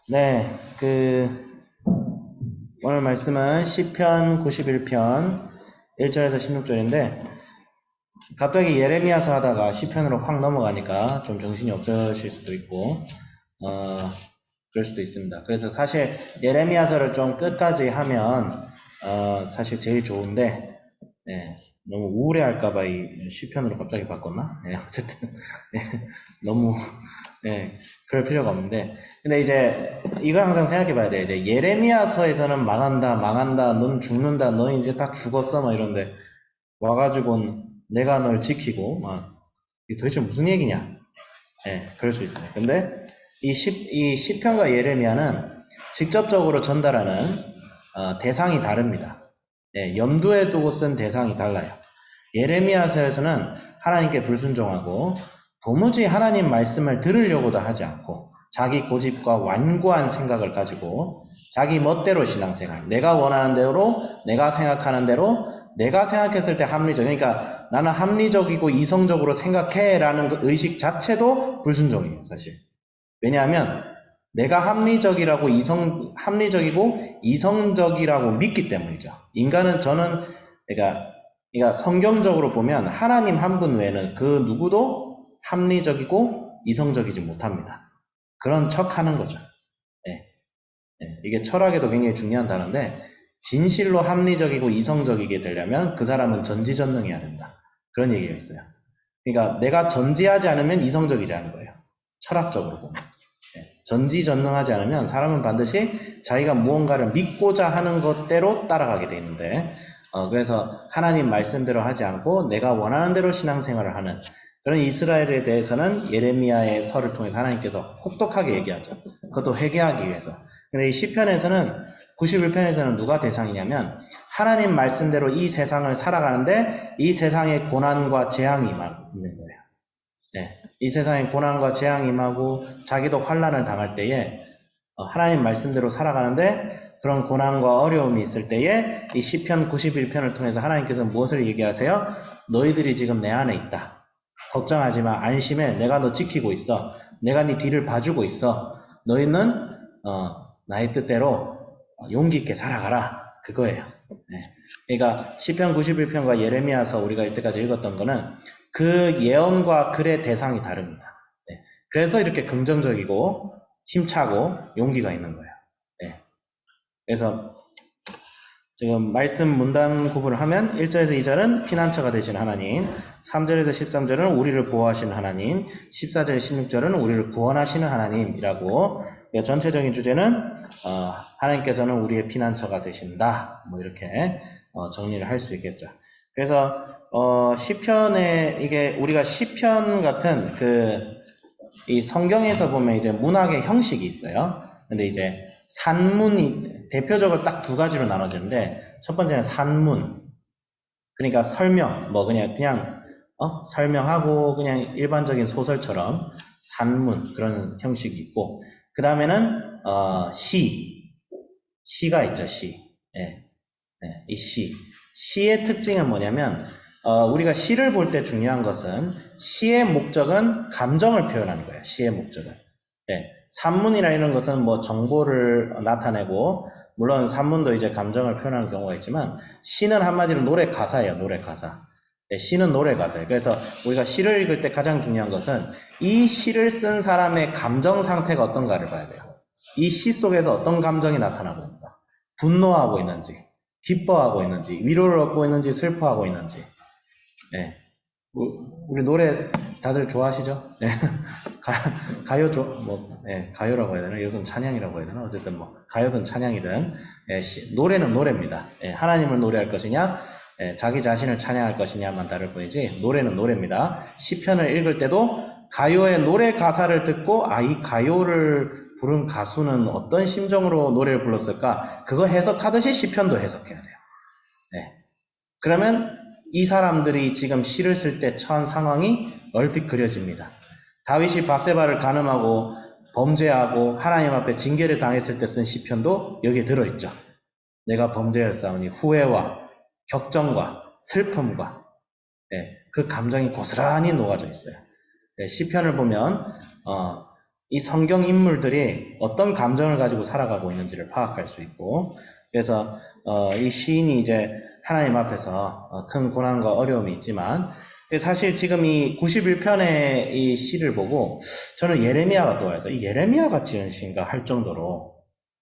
네, 오늘 말씀은 시편 91편 1절에서 16절인데, 갑자기 예레미야서 하다가 시편으로 확 넘어가니까 좀 정신이 없으실 수도 있고, 어, 그럴 수도 있습니다. 그래서 사실 예레미야서를 좀 끝까지 하면, 사실 제일 좋은데, 네, 너무 우울해할까봐 이 시편으로 갑자기 바꿨나? 네, 어쨌든, 네, 너무 네, 그럴 필요가 없는데. 근데 이제 이걸 항상 생각해 봐야 돼. 이제 예레미야서에서는 망한다, 망한다, 넌 죽는다, 너 이제 딱 죽었어, 막 이런데 와가지고 내가 널 지키고, 막 이게 도대체 무슨 얘기냐? 예, 그럴 수 있어요. 근데 이 시편과 예레미야는 직접적으로 전달하는 대상이 다릅니다. 예, 염두에 두고 쓴 대상이 달라요. 예레미야서에서는 하나님께 불순종하고 도무지 하나님 말씀을 들으려고도 하지 않고 자기 고집과 완고한 생각을 가지고 자기 멋대로 신앙생활, 내가 원하는 대로, 내가 생각하는 대로, 내가 생각했을 때 합리적, 그러니까 나는 합리적이고 이성적으로 생각해 라는 그 의식 자체도 불순종이에요, 사실. 왜냐하면 내가 합리적이고 이성적이라고 믿기 때문이죠. 인간은 그러니까 성경적으로 보면 하나님 한 분 외에는 그 누구도 합리적이고 이성적이지 못합니다. 그런 척 하는 거죠. 예, 이게 철학에도 굉장히 중요한 단어인데, 진실로 합리적이고 이성적이게 되려면 그 사람은 전지전능해야 된다. 그런 얘기가 있어요. 그러니까 내가 전지하지 않으면 이성적이지 않은 거예요. 철학적으로 보면. 전지전능하지 않으면 사람은 반드시 자기가 무언가를 믿고자 하는 것대로 따라가게 되는데, 그래서 하나님 말씀대로 하지 않고 내가 원하는 대로 신앙생활을 하는 그런 이스라엘에 대해서는 예레미야의 설을 통해서 하나님께서 혹독하게 얘기하죠. 그것도 회개하기 위해서. 근데 이 시편에서는 91편에서는 누가 대상이냐면 하나님 말씀대로 이 세상을 살아가는데 이 세상의 고난과 재앙이 있는 거예요. 네, 이 세상에 고난과 재앙이 임하고 자기도 환난을 당할 때에 하나님 말씀대로 살아가는데 그런 고난과 어려움이 있을 때에 이 시편 91편을 통해서 하나님께서 무엇을 얘기하세요? 너희들이 지금 내 안에 있다. 걱정하지 마. 안심해. 내가 너 지키고 있어. 내가 네 뒤를 봐주고 있어. 너희는 나의 뜻대로 용기 있게 살아가라. 그거예요. 네. 그러니까 시편 91편과 예레미야서 우리가 이때까지 읽었던 거는 그 예언과 글의 대상이 다릅니다. 네. 그래서 이렇게 긍정적이고 힘차고 용기가 있는 거예요. 네. 그래서 지금 말씀 문단 구분을 하면 1절에서 2절은 피난처가 되신 하나님, 3절에서 13절은 우리를 보호하시는 하나님, 14절, 16절은 우리를 구원하시는 하나님이라고 전체적인 주제는 하나님께서는 우리의 피난처가 되신다. 뭐 이렇게 정리를 할 수 있겠죠. 그래서 시편에 이게 우리가 시편 같은 이 성경에서 보면 이제 문학의 형식이 있어요. 근데 이제 산문이 대표적으로 딱 두 가지로 나눠지는데 첫 번째는 산문. 그러니까 설명, 뭐 그냥 설명하고 그냥 일반적인 소설처럼 산문 그런 형식이 있고 그 다음에는 시가 있죠. 시. 예, 이 시의 특징은 뭐냐면 우리가 시를 볼 때 중요한 것은 시의 목적은 감정을 표현하는 거예요. 시의 목적은. 예, 산문이라 이런 것은 뭐 정보를 나타내고 물론 산문도 이제 감정을 표현하는 경우가 있지만 시는 한마디로 노래 가사예요. 노래 가사. 예, 시는 노래 가사예요. 그래서 우리가 시를 읽을 때 가장 중요한 것은 이 시를 쓴 사람의 감정 상태가 어떤가를 봐야 돼요. 이 시 속에서 어떤 감정이 나타나고 있는가. 분노하고 있는지, 기뻐하고 있는지, 위로를 얻고 있는지, 슬퍼하고 있는지. 예. 우리 노래 다들 좋아하시죠? 예. 가요 가요라고 해야 되나? 요즘 찬양이라고 해야 되나? 어쨌든 뭐, 가요든 찬양이든, 노래는 노래입니다. 하나님을 노래할 것이냐, 자기 자신을 찬양할 것이냐만 다를 뿐이지, 노래는 노래입니다. 시편을 읽을 때도 가요의 노래 가사를 듣고, 이 가요를 부른 가수는 어떤 심정으로 노래를 불렀을까? 그거 해석하듯이 시편도 해석해야 돼요. 네. 그러면 이 사람들이 지금 시를 쓸 때 처한 상황이 얼핏 그려집니다. 다윗이 바세바를 간음하고 범죄하고 하나님 앞에 징계를 당했을 때 쓴 시편도 여기에 들어있죠. 내가 범죄였사오니 후회와 격정과 슬픔과 그 감정이 고스란히 녹아져 있어요. 시편을 보면 이 성경 인물들이 어떤 감정을 가지고 살아가고 있는지를 파악할 수 있고, 그래서 이 시인이 이제 하나님 앞에서 큰 고난과 어려움이 있지만, 사실 지금 이 91편의 이 시를 보고 저는 예레미야가 떠와서 이 예레미야가 지은 시인가 할 정도로,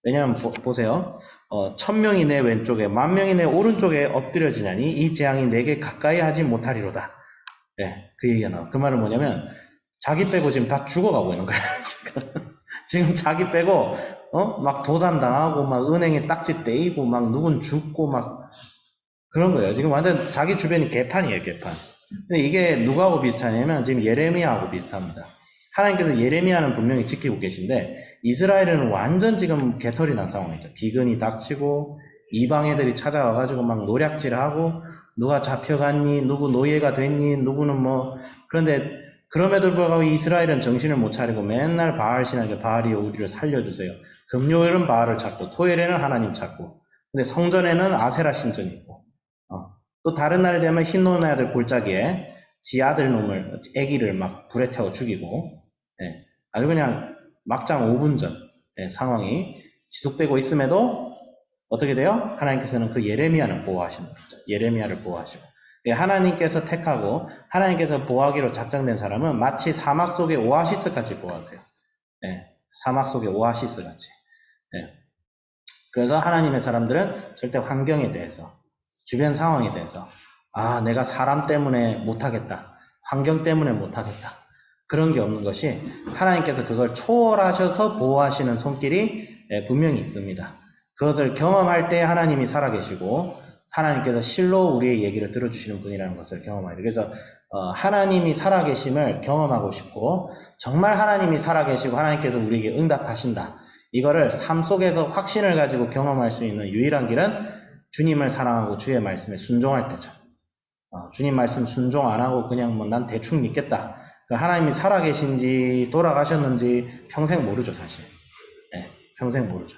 왜냐하면 보세요. 1000명이 내 왼쪽에 10,000명이 내 오른쪽에 엎드려지냐니 이 재앙이 내게 가까이 하지 못하리로다. 네, 그 얘기가 나와. 그 말은 뭐냐면 자기 빼고 지금 다 죽어가고 있는 거야. 지금 자기 빼고 막 도산당하고 막 은행에 딱지 떼이고 막 누군 죽고 막 그런 거예요. 지금 완전 자기 주변이 개판이에요, 개판. 근데 이게 누구하고 비슷하냐면 지금 예레미야하고 비슷합니다. 하나님께서 예레미야는 분명히 지키고 계신데 이스라엘은 완전 지금 개털이 난 상황이죠. 기근이 닥치고 이방 애들이 찾아와가지고 막 노략질하고 누가 잡혀갔니, 누구 노예가 됐니, 누구는 뭐. 그런데 그럼에도 불구하고 이스라엘은 정신을 못 차리고 맨날 바알 신에게 바알이 우리를 살려주세요. 금요일은 바알을 찾고 토요일에는 하나님 찾고, 근데 성전에는 아세라 신전이 있고, 또 다른 날에 되면 흰놈의 아들 골짜기에 지 아들 놈을, 애기를 막 불에 태워 죽이고, 예, 아주 그냥 막장 5분 전 상황이 지속되고 있음에도 어떻게 돼요? 하나님께서는 그 예레미야를 보호하시는 거죠. 예레미야를 보호하시고, 하나님께서 택하고 하나님께서 보호하기로 작정된 사람은 마치 사막 속의 오아시스 같이 보호하세요. 예, 사막 속의 오아시스 같이. 예. 그래서 하나님의 사람들은 절대 환경에 대해서, 주변 상황에 대해서, 아, 내가 사람 때문에 못하겠다, 환경 때문에 못하겠다, 그런 게 없는 것이 하나님께서 그걸 초월하셔서 보호하시는 손길이 분명히 있습니다. 그것을 경험할 때 하나님이 살아계시고 하나님께서 실로 우리의 얘기를 들어주시는 분이라는 것을 경험하게 돼요. 그래서 하나님이 살아계심을 경험하고 싶고, 정말 하나님이 살아계시고 하나님께서 우리에게 응답하신다, 이거를 삶 속에서 확신을 가지고 경험할 수 있는 유일한 길은 주님을 사랑하고 주의 말씀에 순종할 때죠. 주님 말씀 순종 안 하고 그냥 뭐 난 대충 믿겠다, 하나님이 살아계신지 돌아가셨는지 평생 모르죠, 사실. 네, 평생 모르죠.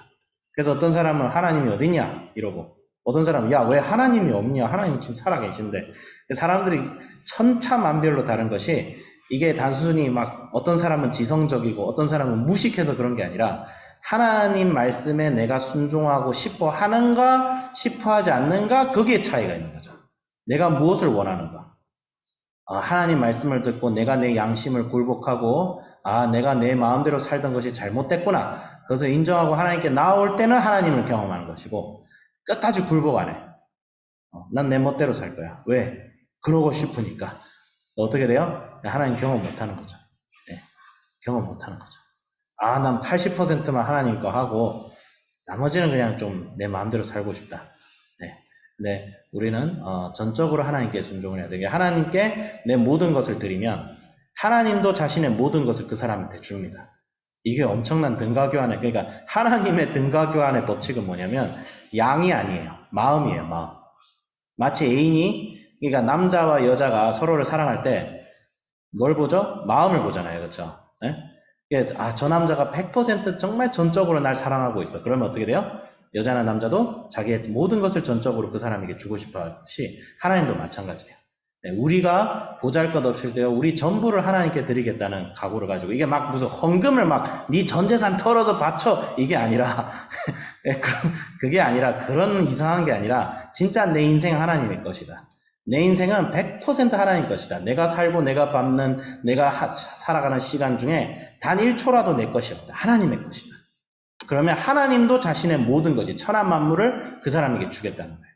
그래서 어떤 사람은 하나님이 어디냐 이러고, 어떤 사람은 야, 왜 하나님이 없냐, 하나님 지금 살아계신데. 사람들이 천차만별로 다른 것이, 이게 단순히 막 어떤 사람은 지성적이고 어떤 사람은 무식해서 그런 게 아니라, 하나님 말씀에 내가 순종하고 싶어 하는가 싶어 하지 않는가, 거기에 차이가 있는 거죠. 내가 무엇을 원하는가. 하나님 말씀을 듣고 내가 내 양심을 굴복하고, 내가 내 마음대로 살던 것이 잘못됐구나, 그것을 인정하고 하나님께 나올 때는 하나님을 경험하는 것이고, 끝까지 굴복 안 해. 난 내 멋대로 살 거야. 왜? 그러고 싶으니까. 어떻게 돼요? 하나님 경험 못하는 거죠. 네, 경험 못하는 거죠. 난 80%만 하나님 거 하고 나머지는 그냥 좀 내 마음대로 살고 싶다. 네. 근데 우리는 전적으로 하나님께 순종을 해야 되게, 하나님께 내 모든 것을 드리면 하나님도 자신의 모든 것을 그 사람한테 줍니다. 이게 엄청난 등가교환의, 그러니까 하나님의 등가교환의 법칙은 뭐냐면 양이 아니에요. 마음이에요, 마음. 마치 애인이, 그러니까 남자와 여자가 서로를 사랑할 때 뭘 보죠? 마음을 보잖아요. 그렇죠? 네? 저 남자가 100% 정말 전적으로 날 사랑하고 있어. 그러면 어떻게 돼요? 여자나 남자도 자기의 모든 것을 전적으로 그 사람에게 주고 싶어 하듯이 하나님도 마찬가지예요. 네, 우리가 보잘것없을 때요, 우리 전부를 하나님께 드리겠다는 각오를 가지고, 이게 막 무슨 헌금을 막 네 전 재산 털어서 바쳐, 이게 아니라 그게 아니라, 그런 이상한 게 아니라 진짜 내 인생 하나님의 것이다. 내 인생은 100% 하나님 것이다. 내가 살고 내가 밟는, 내가 살아가는 시간 중에 단 1초라도 내 것이 없다. 하나님의 것이다. 그러면 하나님도 자신의 모든 것이, 천한 만물을 그 사람에게 주겠다는 거예요.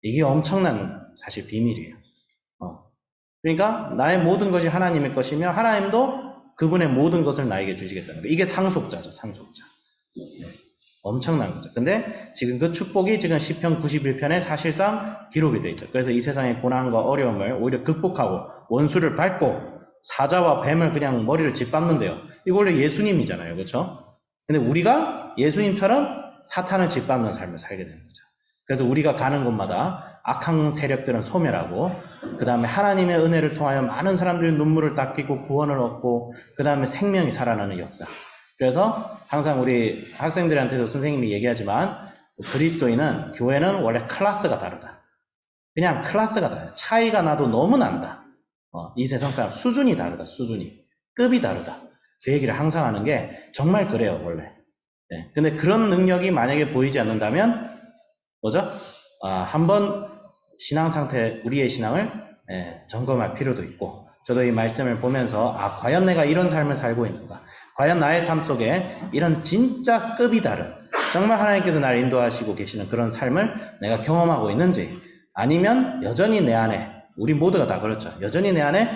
이게 엄청난 사실 비밀이에요. 그러니까 나의 모든 것이 하나님의 것이며 하나님도 그분의 모든 것을 나에게 주시겠다는 거예요. 이게 상속자죠, 상속자. 네. 엄청난 거죠. 근데 지금 그 축복이 지금 시편 91편에 사실상 기록이 되어 있죠. 그래서 이 세상의 고난과 어려움을 오히려 극복하고 원수를 밟고 사자와 뱀을 그냥 머리를 짓밟는데요. 이거 원래 예수님이잖아요. 그렇죠? 근데 우리가 예수님처럼 사탄을 짓밟는 삶을 살게 되는 거죠. 그래서 우리가 가는 곳마다 악한 세력들은 소멸하고, 그 다음에 하나님의 은혜를 통하여 많은 사람들이 눈물을 닦이고 구원을 얻고, 그 다음에 생명이 살아나는 역사. 그래서 항상 우리 학생들한테도 선생님이 얘기하지만, 그리스도인은, 교회는 원래 클래스가 다르다. 그냥 클래스가 다르다. 차이가 나도 너무 난다. 이 세상 사람 수준이 다르다. 수준이. 급이 다르다. 그 얘기를 항상 하는 게 정말 그래요, 원래. 네. 근데 그런 능력이 만약에 보이지 않는다면 뭐죠? 한번 신앙 상태, 우리의 신앙을 점검할 필요도 있고, 저도 이 말씀을 보면서 과연 내가 이런 삶을 살고 있는가? 과연 나의 삶 속에 이런 진짜 급이 다른, 정말 하나님께서 나를 인도하시고 계시는 그런 삶을 내가 경험하고 있는지, 아니면 여전히 내 안에, 우리 모두가 다 그렇죠. 여전히 내 안에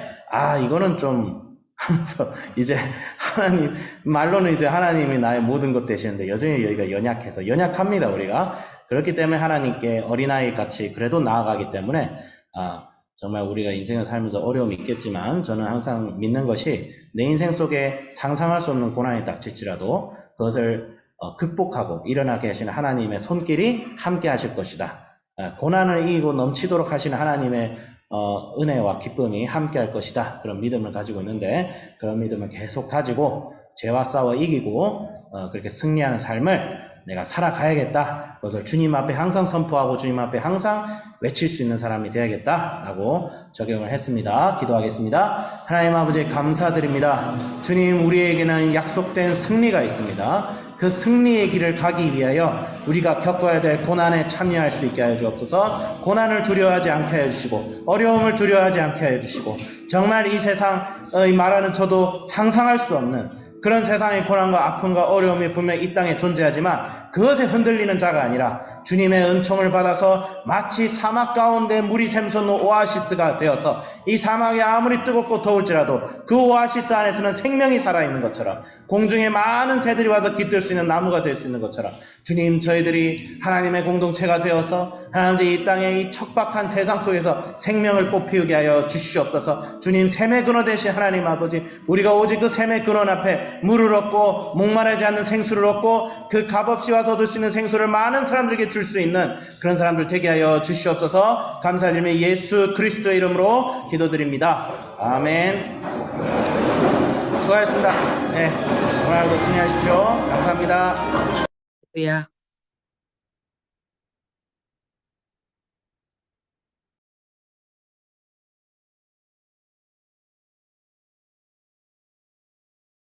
이거는 좀 하면서 이제 하나님, 말로는 이제 하나님이 나의 모든 것 되시는데 여전히 여기가 연약해서, 연약합니다, 우리가. 그렇기 때문에 하나님께 어린아이 같이 그래도 나아가기 때문에 정말 우리가 인생을 살면서 어려움이 있겠지만, 저는 항상 믿는 것이 내 인생 속에 상상할 수 없는 고난이 닥칠지라도 그것을 극복하고 일어나게 하시는 하나님의 손길이 함께 하실 것이다. 고난을 이기고 넘치도록 하시는 하나님의 은혜와 기쁨이 함께 할 것이다. 그런 믿음을 가지고 있는데, 그런 믿음을 계속 가지고 죄와 싸워 이기고 그렇게 승리하는 삶을 내가 살아가야겠다. 그것을 주님 앞에 항상 선포하고 주님 앞에 항상 외칠 수 있는 사람이 되야겠다라고 적용을 했습니다. 기도하겠습니다. 하나님 아버지 감사드립니다. 주님, 우리에게는 약속된 승리가 있습니다. 그 승리의 길을 가기 위하여 우리가 겪어야 될 고난에 참여할 수 있게 하여 주옵소서. 고난을 두려워하지 않게 하여 주시고, 어려움을 두려워하지 않게 하여 주시고, 정말 이 세상 말하는 저도 상상할 수 없는 그런 세상의 고난과 아픔과 어려움이 분명히 이 땅에 존재하지만, 그것에 흔들리는 자가 아니라 주님의 은총을 받아서 마치 사막 가운데 물이 샘솟는 오아시스가 되어서 이 사막이 아무리 뜨겁고 더울지라도 그 오아시스 안에서는 생명이 살아있는 것처럼, 공중에 많은 새들이 와서 깃들 수 있는 나무가 될 수 있는 것처럼, 주님, 저희들이 하나님의 공동체가 되어서 하나님 이 땅의 이 척박한 세상 속에서 생명을 꽃피우게 하여 주시옵소서. 주님, 샘의 근원 되신 하나님 아버지, 우리가 오직 그 샘의 근원 앞에 물을 얻고 목마르지 않는 생수를 얻고 그 값없이 와서 얻을 수 있는 생수를 많은 사람들에게 줄 수 있는 그런 사람들 되게 하여 주시옵소서. 감사드리며 예수 그리스도의 이름으로 기도드립니다. 아멘. 수고하셨습니다. 오늘도 승리하십시오. 감사합니다.